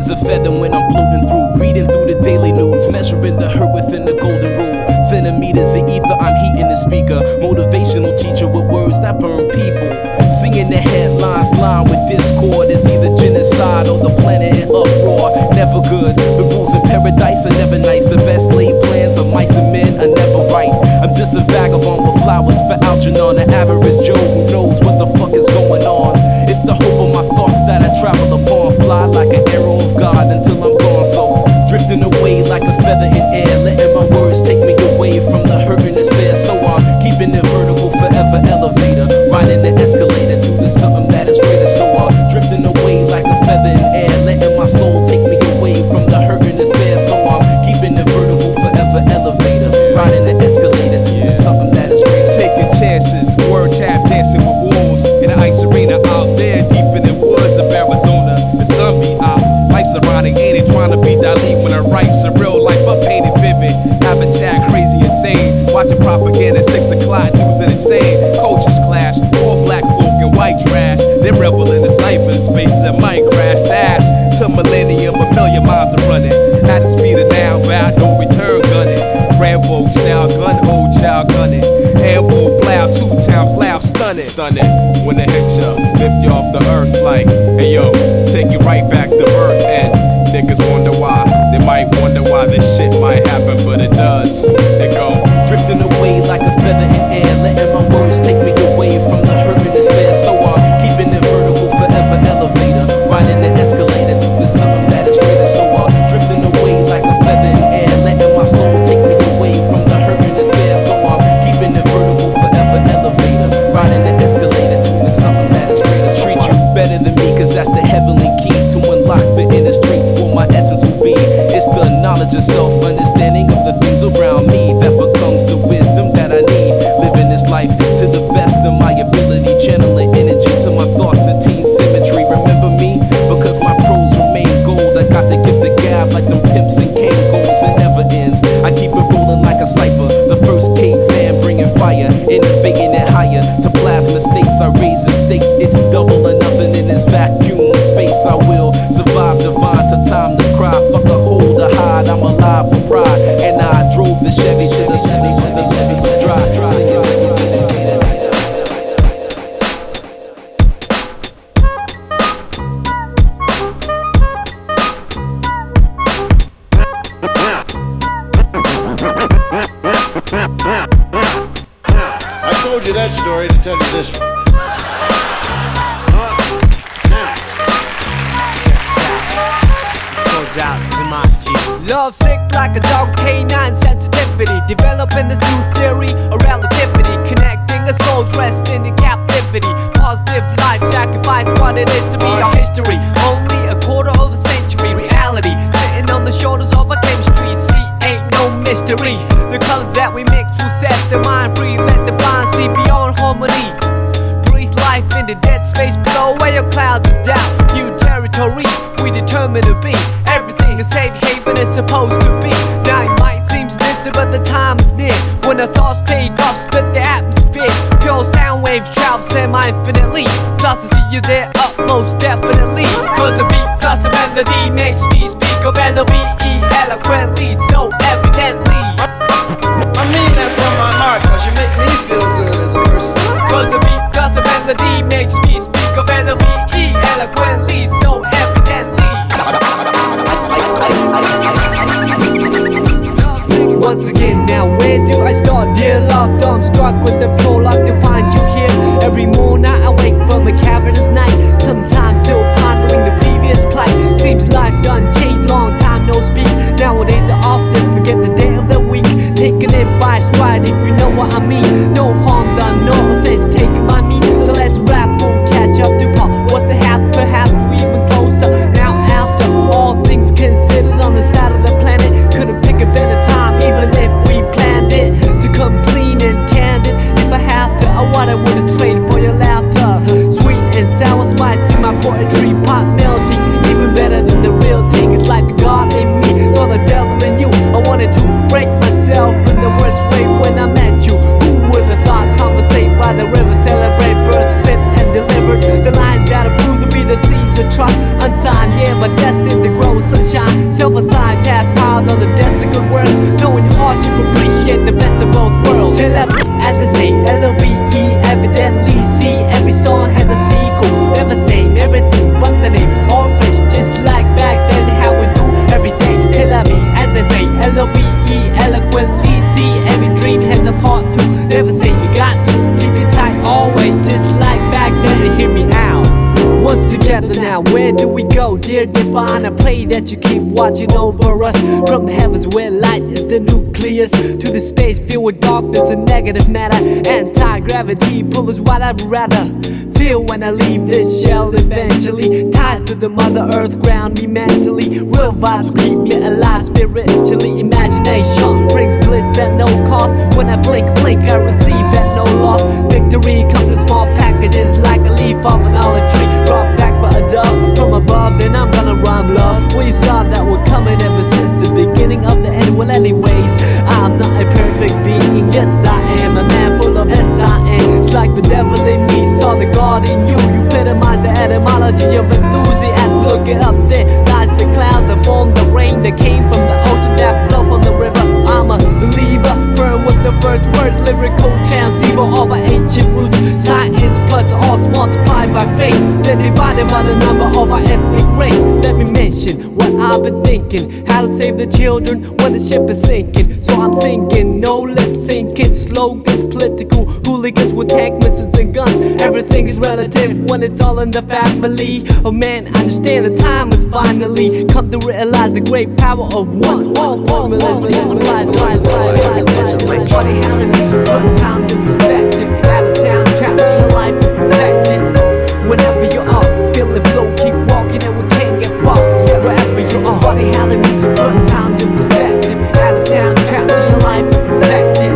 is a feather when I'm floating through, reading through the daily news, measuring the hurt within the golden rule. Centimeters of ether, I'm heating the speaker. Motivational teacher with words that burn people. Singing the headlines, line with discord. It's either genocide or the planet in uproar. Never good. The rules in paradise are never nice. The best laid plans of mice and men are never right. I'm just a vagabond with flowers for Algernon, an average Joe who knows what the fuck is going on. It's the hope of my thoughts that I travel upon. Fly like an arrow of God until I'm gone. So drifting away like a feather in air, letting my words take me away from the hurt and despair. So I'm keeping it vertical, forever elevator, riding the escalator to the something that is greater. So I'm drifting away like a feather in air, letting my soul take me away from the hurt and despair. So I'm keeping it vertical, forever elevator, riding the escalator to the something that is greater. Taking chances, word tap dancing with wolves in the ice arena out there deep in the woods of Arizona. The sun be out, life's ironic, ain't it? Trying to be Dali when I write some real life, I painted vivid. Habitat crazy, insane. Watching propaganda, 6 o'clock news and insane. Cultures clash, all black folk and white trash. They rebel in the cyberspace that might crash. Dash to millennium, a million miles are running. At the speed of now, bound no return gunning. Rambo style gun, hold child gunning. Ambo plow 2 times loud, stunning. Stunning when it hits ya, lift you off the earth like, hey yo, take you right back to earth. And niggas wonder why, they might wonder why this shit might happen, but it does. They go drifting away like a feather in air, letting my words take me away from the hurt and despair. So I'm keeping it vertical, forever elevator, riding the escalator to the something that is greater. So I'm drifting away like a feather in air, letting my soul take me away from the hurt and despair. So I'm keeping it vertical, forever elevator, riding the escalator to the something that is greater. Treat you better than me, cause that's the heavenly key to unlock the inner strength. What my essence will be, it's the knowledge of self, understanding of the things around me that becomes the wisdom that I need. Living this life to the best of my ability, channeling energy to my thoughts, attain symmetry. Remember me, because my prose remain gold. I got the gift of gab like them pimps and cane goals. It never ends, I keep it rolling like a cipher. The first caveman bringing fire, innovating it higher to plasma states. I raise the stakes, it's double or nothing in this vacuum space. I will survive divine to time to cry. Fuck a hold or hide, I'm alive with pride. And I drove the Chevy to the drive. I told you that story to tell you this one. Out to my G. Love sick like a dog with canine sensitivity. Developing this new theory of relativity. Connecting a soul's resting in captivity. Positive life sacrifice what it is to be our history. Only a quarter of a century reality. Sitting on the shoulders of our chemistry. See, ain't no mystery. The colors that we mix will set the mind free. Let the blind see beyond harmony. Breathe life in the dead space below where your clouds of doubt. New territory we determined to be. Everything a safe haven is supposed to be. Now it might seem distant, but the time is near. When the thoughts take off, split the atmosphere. Pure sound waves travel semi-infinitely. Plus I see you there up most definitely. Cause a beat plus a melody makes me speak of L-O-V-E eloquently, so evidently. I mean that from my heart, cause you make me feel good as a person. Cause a beat plus a melody makes me speak of L-O-V-E eloquently, so evidently. Once again, now where do I start? Dear love, I'm struck with the prologue to find you here. Every morning I wake from a cavernous night. Sometimes still pondering the previous plight. Seems life done changed, long time no speak. Nowadays I often forget the day of the week. Taking it by stride if you know what I mean. No harm done, no offense taken by me. So let's rap, we'll catch up to Paul. What's the half? Perhaps we even closer. Now after all things considered on the side of the planet, couldn't pick a better time even if we planned it. To come clean and candid, if I have to, what I wouldn't trade for your laughter. Sweet and sour spice in my poetry, pop melody, even better than the real thing. It's like the God in me, so the devil in you. I wanted to break myself in the worst way when I met you. Who would have thought conversate by the river, celebrate births, sit and delivered the lines that are proved to be the seeds of trust. Unsigned, yeah, but destined to grow they say L-O-V-E, evidently see every song has a sequel. Never same, everything but the name. All fish, just like back then, how we do every day. C'est la vie, as they say L-O-V-E, eloquently see every dream has a part two. Never say you got to keep it tight always, just like back then. To hear me out. Once together now, where do we go? Dear divine, I pray that you keep watching over us. From the heavens where light is the nucleus, to the space filled with darkness and negative matter. Anti-gravity pull is what I'd rather feel when I leave this shell eventually. Ties to the mother earth ground me mentally. Real vibes keep me alive spiritually. Imagination brings bliss at no cost. When I blink, I receive at no loss. Victory comes in small packages like a leaf off an olive tree. Brought back by a dove from above, then I'm gonna rhyme love. We saw that we're coming ever since the beginning of the end. Well anyways, I'm not a perfect being. Yes I am a man full of S-I-N. It's like the devil in me saw the God in you. You epitomize the etymology of enthusiasm. Look it up there, lies the clouds that form the rain that came from the ocean that flow from the river. I'm a believer, firm with the first words, lyrical transceiver of our ancient roots. Science plus arts multiplied by faith, then divided by the number of our ethnic race. Let me mention what I've been thinking, how to save the children when the ship is sinking. So I'm singing, no lip syncing, slogans, political hooligans with tank missiles and guns. Everything is relative when it's all in the family. Oh man, I understand the time has finally come to realize the great power of one. Funny how the music put time to perspective. Add a soundtrack to your life and perfect it. Whenever you're up, feel it flow, keep walking and we can't get far. Wherever you are. Funny how the music put time to perspective. Add a soundtrack to your life and perfect it.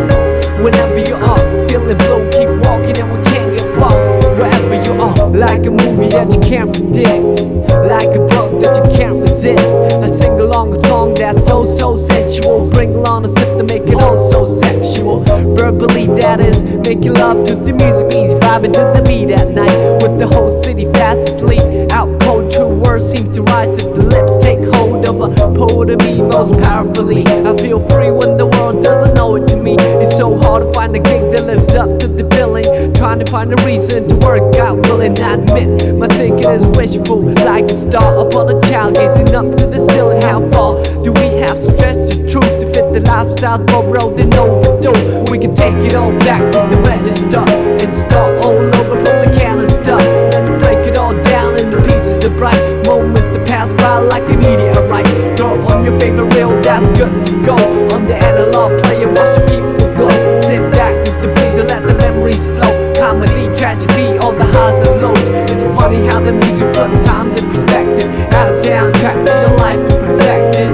Whenever you're up, feel it flow, keep walking and we can't get far. Wherever you are. Like a movie that you can't predict, like a book that you can't resist. I sing along a song that's so sensual. Bring along a sip to make it all so sexual. Verbally that is, making love to the music means vibing to the beat at night. With the whole city fast asleep, out cold true words seem to rise to the lips. Take hold of a poet of me most powerfully. I feel free when the world doesn't know it to me. It's so hard to find a gig that lives up to the billing. Trying to find a reason to work out, willing I admit my thinking is wishful, like a star upon a child gazing up to the ceiling. How far do we have to stretch the truth to fit the lifestyle borrowed and overdue? We can take it all back to the register and start all over from the canister. Let's break it all down into pieces of bright moments that pass by like a meteorite. Throw on your favorite reel, that's good to go. On the analog player, watch the people go. Sit back with the breeze and let the memories flow. Comedy, tragedy, all the highs and lows. It's funny how the music put times in perspective. Add a soundtrack to your life and perfect it.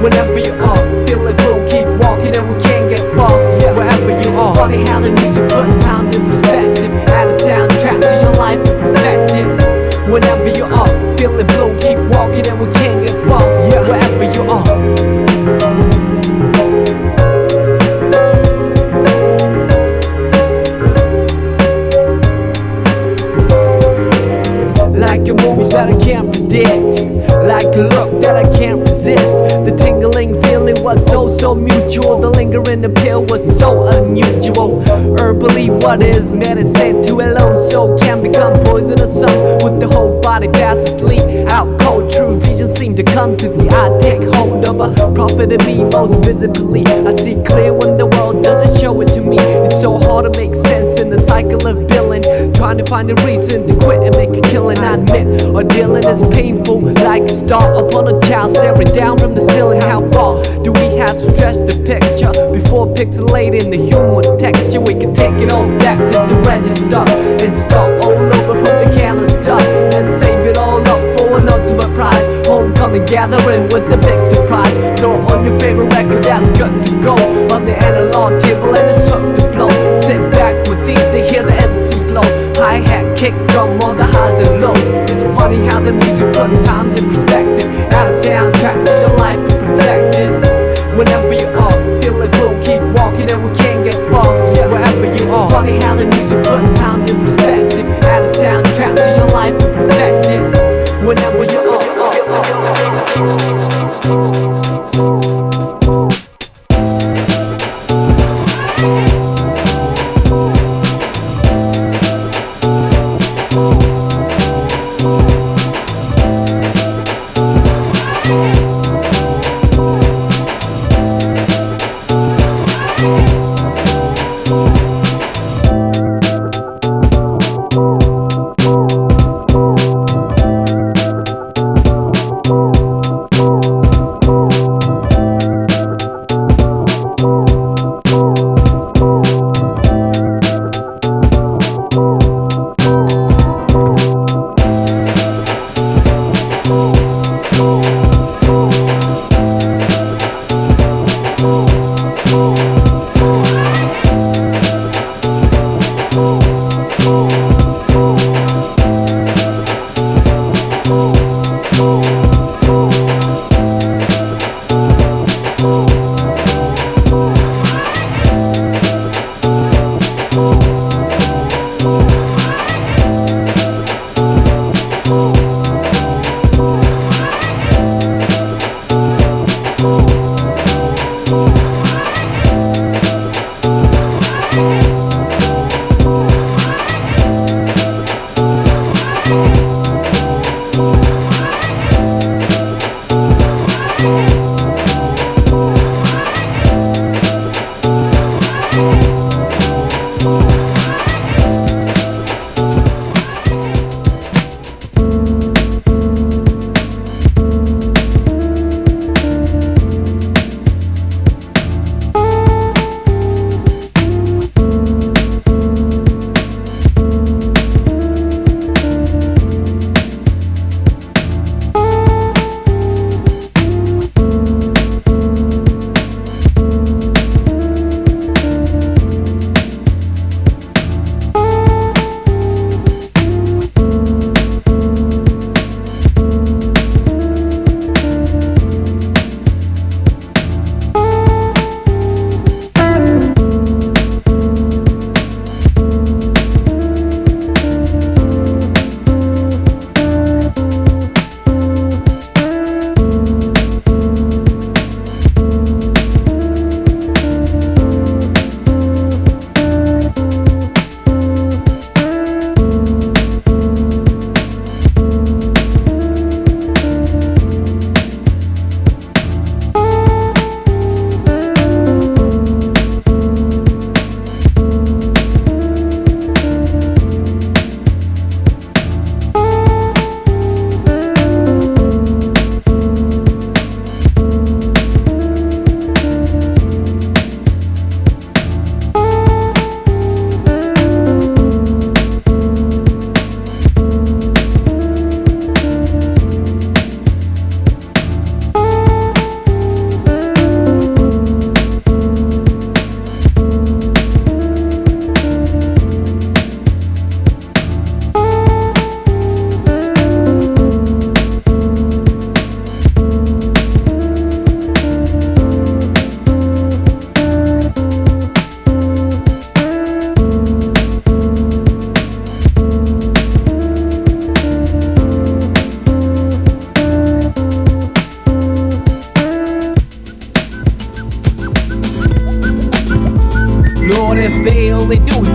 Whenever you are, feel it will keep walking and we can't get far. Wherever you are. It's funny how the music put times in perspective. Add a soundtrack to your life and perfect it. Whenever you are, feel it will keep walking and we can't get far. Wherever you are. Like a movie that I can't predict, like a look that I can't resist. The tingling feeling was so mutual. The lingering appeal was so unusual. Herbally, what is medicine to a lone soul can become poisonous. Some with the whole body fast asleep. Out cold, true vision seem to come to the eye. Take hold of a prophet in me most visibly. I see clear when the world doesn't show it to me. It's so hard to make sense in the cycle of billing. Trying to find a reason to quit and make a killing. I admit, our dealing is painful, like a star upon a child staring down from the ceiling. How far do we have to stretch the picture before pixelating the human texture? We can take it all back to the register and start all over from the canister and save it all up for an ultimate prize. Homecoming gathering with the big surprise. Throw on your favorite record that's good to go on the analog table and it's up to blow. Sit back with these and hear the MC flow. Hi-hat, kick drum on the highs and lows. It's funny how the music put times in perspective. Add a soundtrack to your life and perfect it. Whenever you are, feel it will keep walking and we can't get far. Wherever you are. It's funny how the music put times in perspective. Add a soundtrack to your life and perfect it. Whenever you are.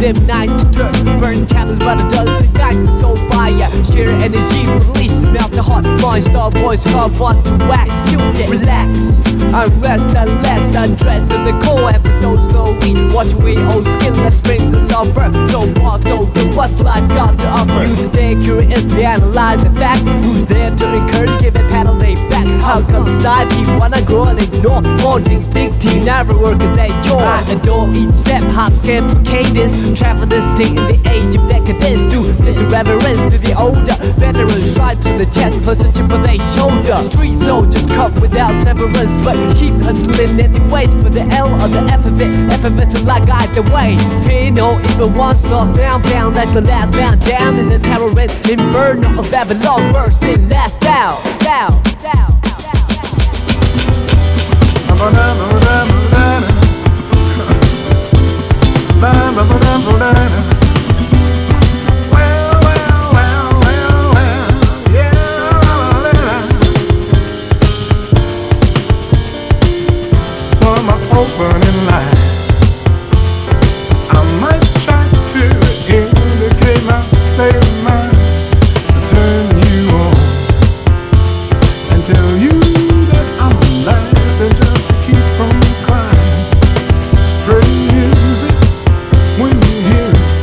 dim nights, dirt, burn candles by the dust, ignite the soul fire, sheer energy release, melt the heart, mind, star voice, come on to wax, you relax, unrest, unless, undressed in the core episode slowly, watch we old skin, let's bring the suffer, so far, so good, what's life got to offer, you stay curiously analyze the facts, who's there to encourage, give it paddle they back, how come side people wanna grow and ignore, holding big team, never work as a chore, I adore each step, hop, skip, cadence, travel this thing in the age of decadence, do this reverence to the older veterans, stripes to the chest, plus a chip on their shoulder, street soldiers cut without severance, but keep hustling anyways, for the L or the F of it, FMS is like either way, fear no evil once lost, down, bound like the last bound, down in the terror and inferno of Babylon, first and last, down, down, down. Opening line, I might try to indicate my state of mind, turn you on and tell you that I'm laughing just to keep from crying. Pretty music when you hear it.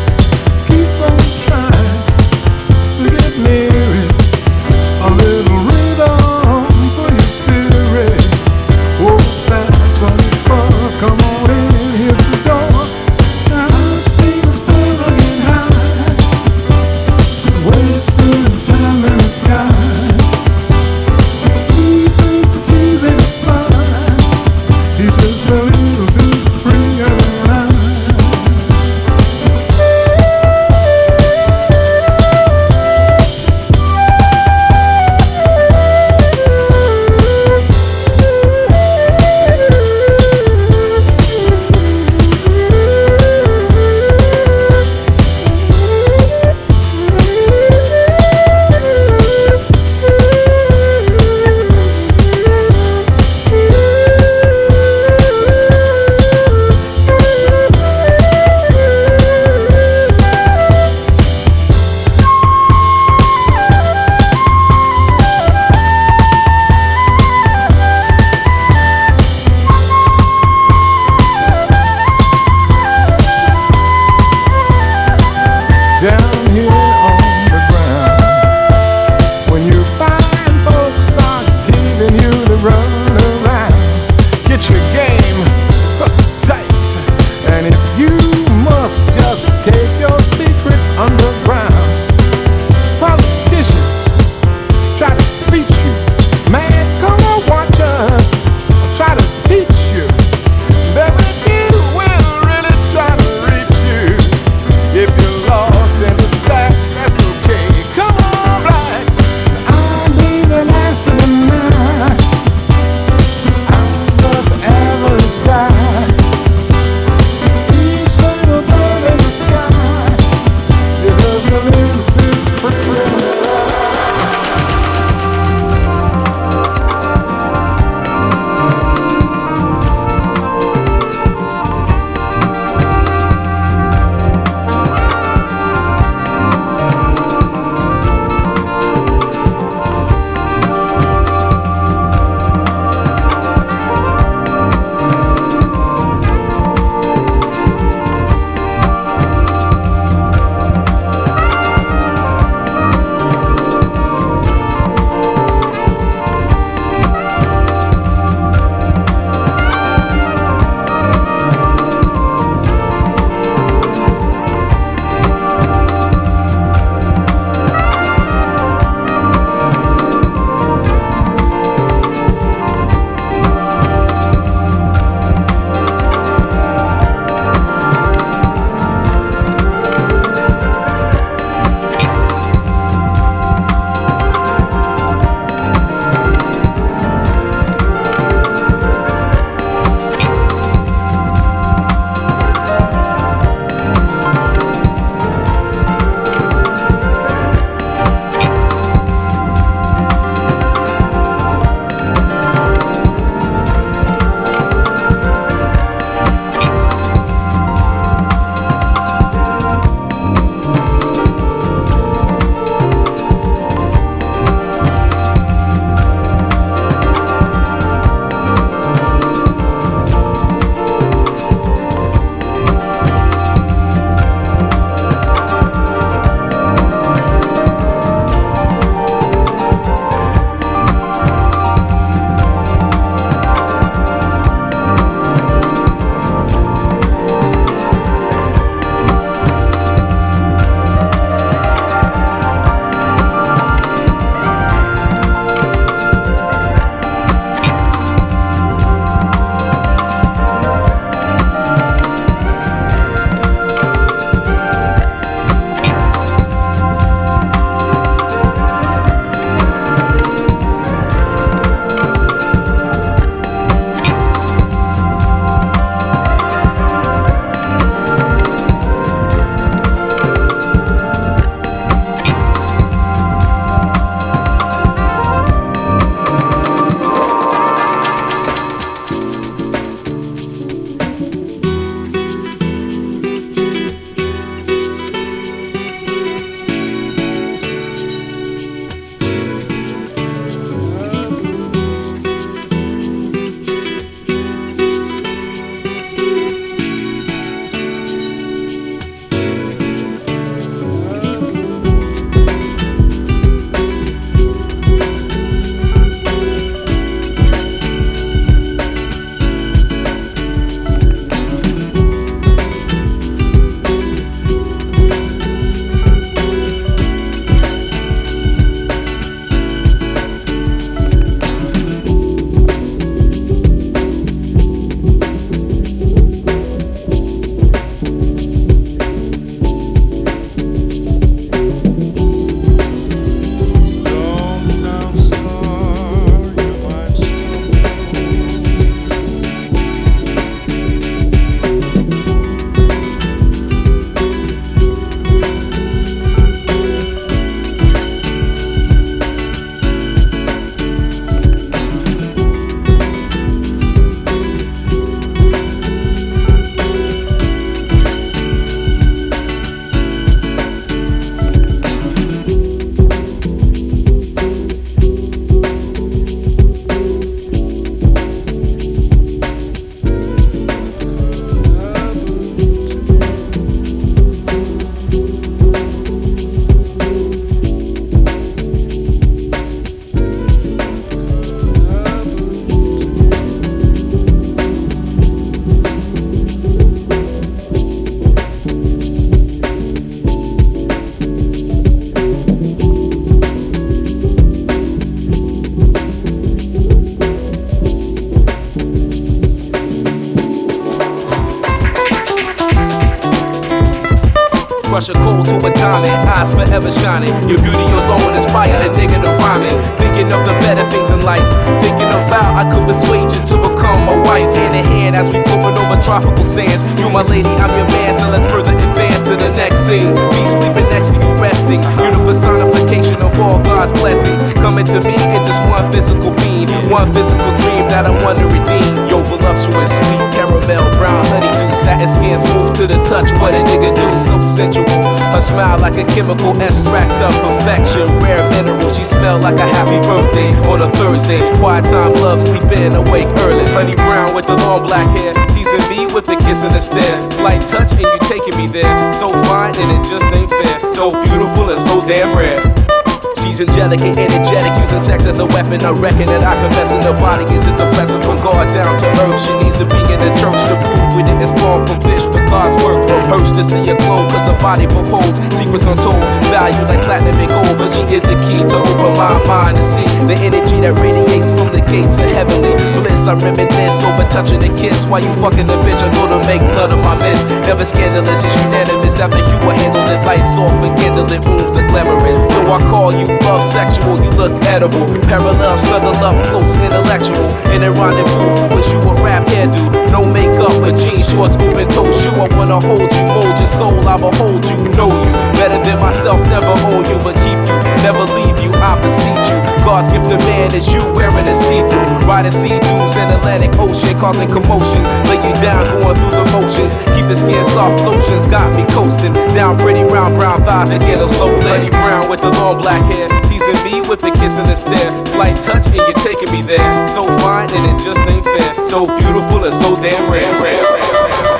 crush a cold to a diamond, eyes forever shining. Your beauty alone inspire a nigga to rhyme it. Thinking of the better things in life, thinking of how I could persuade you to become my wife. Hand in hand as we floating over tropical sands. You my lady, I'm your man, so let's further advance to the next scene. Me sleeping next to you, resting. You're the personification of all God's blessings, coming to me in just one physical being, one physical dream that I want to redeem. Yo, voluptuous, sweet caramel, brown honeydew, satin skin smooth to the touch. What a nigga do, so sensual. Her smile like a chemical extract of perfection, rare mineral. She smell like a happy birthday on a Thursday. Quiet time, love, sleep in, awake early. Honey brown with the long black hair, teasing me with a kiss and a stare. Slight touch and you taking me there. So fine and it just ain't fair. So beautiful and so damn rare. She's angelic and energetic, using sex as a weapon. I reckon that I confess in the body is just a blessing from God down to earth. She needs to be in the church to prove we didn't spawn from fish, but God's work hurts to see her glow, cause her body beholds secrets untold, value like platinum and gold. But she is the key to open my mind and see the energy that radiates from the gates of heavenly bliss. I reminisce over touching a kiss while you fucking the bitch. I go to make none of my miss. Never scandalous, it's unanimous. After you will handle it, lights off and candlelit rooms are glamorous. So I call you love sexual, you look edible. Parallel, snuggle up close, intellectual. In a rendezvous, who wish you a rap hairdo. No makeup, a jeans, shorts, open toe shoe. I wanna hold you, mold your soul, I behold you, know you better than myself, never own you, but keep you, never leave you, I beseech you. God's gift to man is you wearing a see-through, riding sea dunes in Atlantic Ocean, causing commotion. Lay you down, going through the motions. Keep the skin soft, lotions got me coasting. Down pretty round brown thighs again, a slow lady brown with the long black hair, teasing me with a kiss and a stare. Slight touch and you're taking me there. So fine and it just ain't fair. So beautiful and so damn rare.